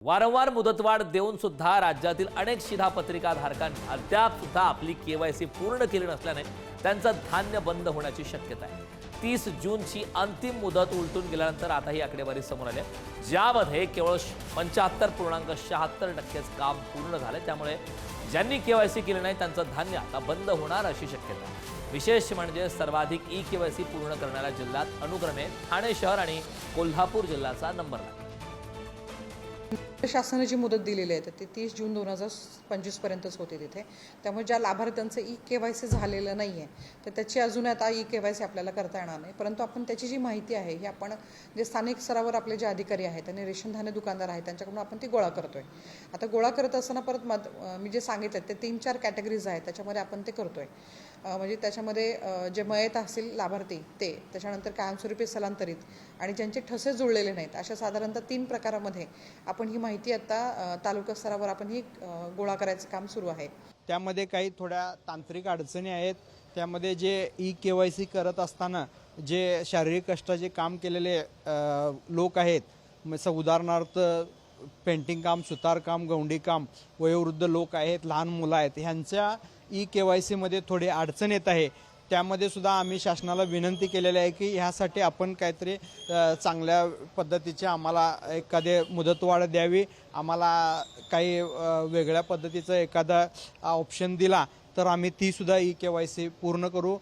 वारंवार मुदतवाढ देऊन सुद्धा राज्यातील अनेक शिधापत्रिकाधारकांनी अद्याप सुद्धा आपली केवायसी पूर्ण केली नसल्याने त्यांचं धान्य बंद होण्याची शक्यता आहे। 30 जूनची अंतिम मुदत उलटून गेल्यानंतर आता ही आकडेवारी समोर आली आहे, ज्यामध्ये केवळ 75.76% काम पूर्ण झाले। त्यामुळे ज्यांनी केवायसी केली नाही त्यांचं धान्य आता बंद होणार अशी शक्यता आहे। विशेष म्हणजे सर्वाधिक ई केवायसी पूर्ण करणाऱ्या जिल्ह्यात अनुक्रमे ठाणे शहर आणि कोल्हापूर जिल्ह्याचा नंबर लागला। शासनाने जी मुदत दिलेली आहे ती 30 जून 2025 पर्यंतच होते तिथे। त्यामुळे ज्या लाभार्थ्यांचं ई केवायसी झालेलं नाहीये तर त्याची अजून आता ई केवायसी आपल्याला करता येणार नाही, परंतु आपण त्याची जी माहिती आहे ही आपण जे स्थानिक स्तरावर आपले जे अधिकारी आहेत आणि रेशन धान्य दुकानदार आहेत त्यांच्याकडून आपण ती गोळा करतोय। आता गोळा करत असताना परत मी जे सांगितलं ते 3-4 कॅटेगरीज आहेत, त्याच्यामध्ये आपण ते करतोय। म्हणजे त्याच्यामध्ये जे मयत असतील लाभार्थी ते, त्याच्यानंतर कायमस्वरूपी स्थलांतरित आणि ज्यांचे ठसे जुळलेले नाहीत, अशा साधारणतः 3 प्रकारामध्ये आपण ही माहिती आता तालुका स्तरावर आपण ही गोळा करायचं काम सुरू आहे। त्यामध्ये काही थोड्या तांत्रिक अडचणी आहेत। त्यामध्ये जे ई केवायसी करत असताना जे शारीरिक कष्टाचे काम केलेले लोक आहेत, उदाहरणार्थ पेंटिंग काम, सुतार काम, गवंडी काम, वयोवृद्ध लोक आहेत, लहान मुलं आहेत, ह्यांच्या ई केवायसी मध्ये थोडी अडचण येत आहे। त्यामध्ये सुद्धा आम्ही शासनाला विनंती केलेली आहे की ह्यासाठी आपण काहीतरी चांगल्या पद्धतीचे आम्हाला एखादे मुदतवाढ द्यावी, आम्हाला काही वेगळ्या पद्धतीचा एखादा ऑप्शन दिला तर आम्ही ती सुद्धा ई केवायसी पूर्ण करू।